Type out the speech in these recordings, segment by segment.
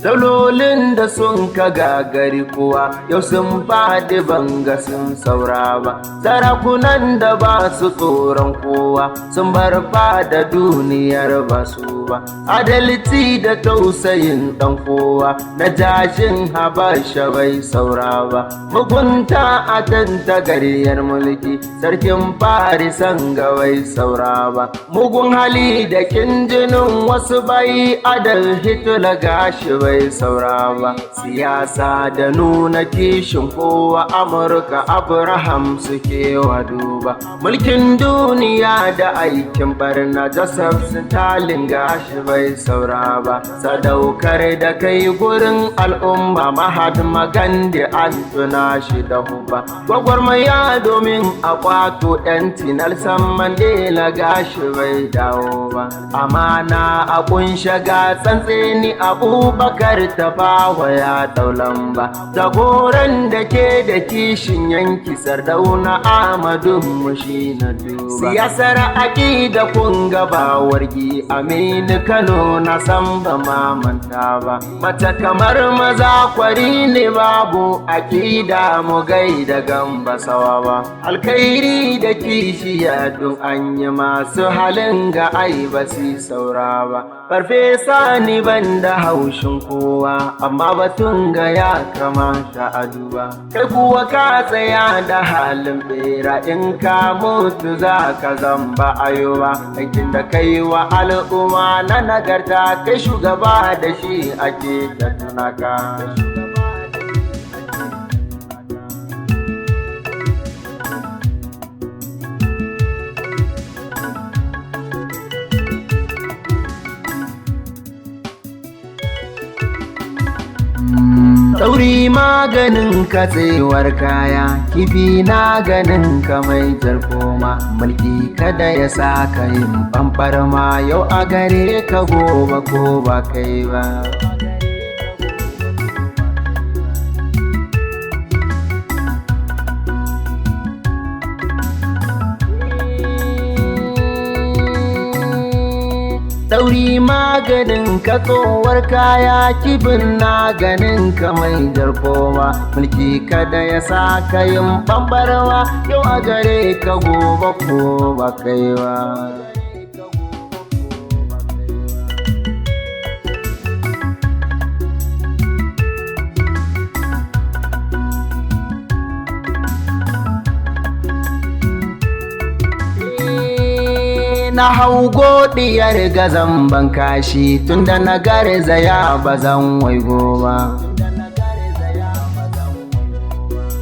Daulolin da sun ka gagari kuwa yau sun faɗi banga sun saura ba. Sarakunan da ba su tsoron kowa sun bar fada duniyar ba su ba. Adalci da tausayin ɗan kowa na jashin habasha bai saura ba. Mugunta a tantagaryar mulki sarkin farisan ga bai saura ba. Mugun hali da kin jinin wasu bai adal hitula gashi bai saura ba. Siyasa da nuna kishin kowa Amurka Abraham suke wa duba. Mulkin duniya da aikin barna Joseph Stalin gashi bai saura ba. Sadaukar da kai gurin al'umma Mahatma Gandhi an tuna shi da huba. Gwagwarmaya domin a kwato 'yanci Nelson Mandela gashi bai dawo ba. Amana a kunshe ga tsantseni Abubakar Tafawa ya daulan ba. Jagoran da ke da kishin yanki Sardauna Ahmadu Mushi na duba. Siyasar aƙida kun gaba wargi Aminu Kano na san ba manta ba. Mace kamar maza kwari ne babu aƙida mu gaida gamba sawa ba. Alkhairi da kishiya dun an yi masu halin ga ai ba su saura ba. Farfesa ni ban da haushin kowa amma batun ga ya kamata a duba. Kai kuwa ka tsaya da halin bera in ka mutu za ka zamba ayoba. Aikin da kai wa al'umma na nagarta kai shugaba da shi ake ta tunaka. Ɗauri maganin katsewar kaya, kifi na ganin ka mai jarkoma. Mulki kada ya sa ka yin ɓamɓarma yau a gare ka gobe ko ba kai ba. Ɗauri maganin ka tsowar kaya, kibin na ganin ka mai jarkoma. Mulki kada ya sa ka yin ɓamɓarwa yau a gare ka gobe ko ba kai ba. Na hau godiyar gazan ban kashi tunda na garzaya ba zan waigo ba.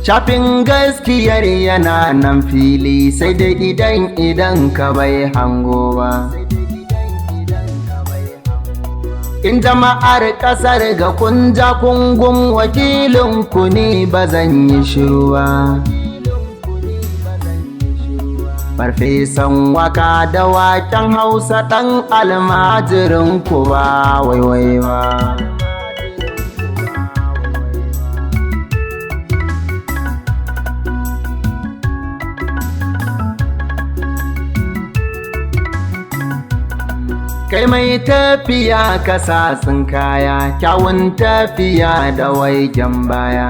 Shafin gaskiyar yana nan fili sai dai idan ka bai hango ba. In jama'ar ƙasar ga kunja kungun wakilin ku ne ba zan yi shiru ba. Farfesan waka da waken Hausa ɗan almajirin ku ba waiwai ba. Kai mai tafiya kasa kaya, kyawun tafiya da waigen baya.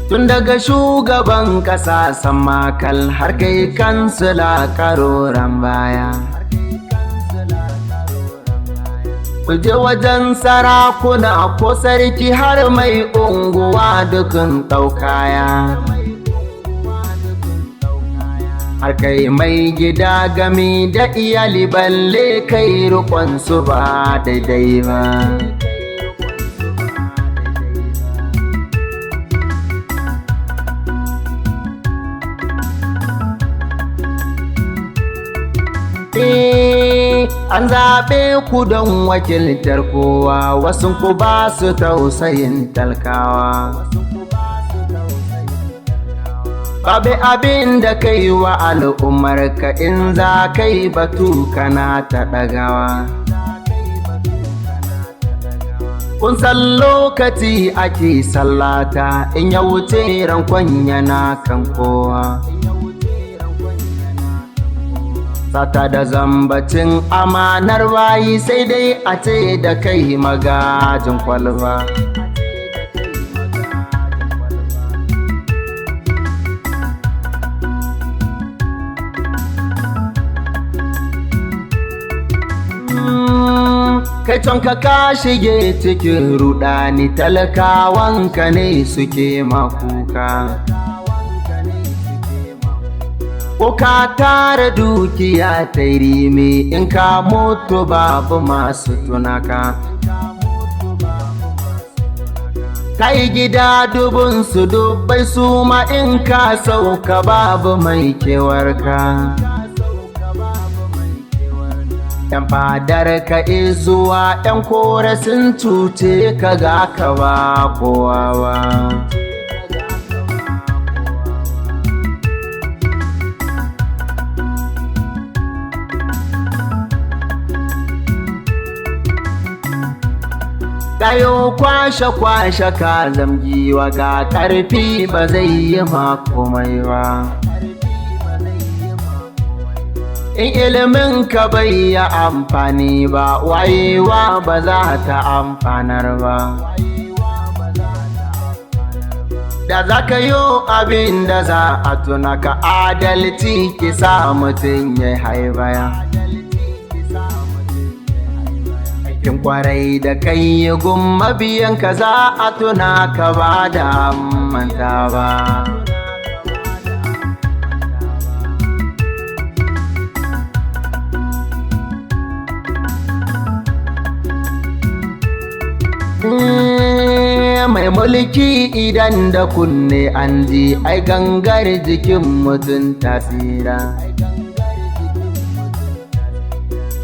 Tun daga shugaban ƙasa samakal har kai kansila karoran baya. Kuje wajen sarakuna ko sarki har mai unguwa dukun ɗaukaya. Har kai mai gida gami da iyali balle kai riƙonsu ba daidai ba. An zaɓe ku don wakiltar kowa, wasu ku ba su tausayin talkawa. Babu abin da kai wa al'ummarka in za kai batu kana ta ɗagawa. Kun san lokaci ake sallata in ya wuce rankon yana kan kowa. sata da zambacin amanar bayi sai dai a ce da kai magajin kwalba. Kai tonka ka shige cikin rudani, talakawanka ne suke makuka. Ko ka tara dukiya ta rime, in ka mutu babu masu tunaka. Kai gida dubun su dubbai su ma in ka sauka babu mai kewarka. ‘Yan fadar ka izuwa ‘yan kore sun cuce ka ga ka ba kowa ba. Ɗayo kwashe ka zamgiwa ga ƙarfi ba zai yi makomai ba. In ilimin ka bai yi amfani ba, wayewa ba za ta amfanar ba. Da za ka yi abin da za a tuna ka, adalci ki sa mutum ya haibaya. Aikin kwarai da kai yi gun mabiyan ka za a tuna ka ba da manta ba. Mai mulki idan da kunne an ji, ai gangar jikin mutum tasira.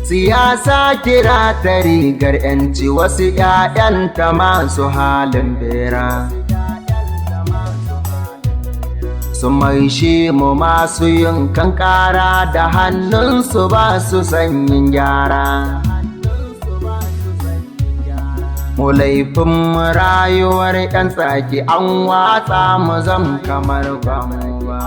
Siyasa kira ta rigar ‘yanci, wasu ‘ya'yanta masu halin bera. Sun maishe mu masu yin kankara, da hannunsu ba su sanyin gyara. Mu laifin rayuwar ‘yan tsaki an watsa mu zam kamar ba mu ba.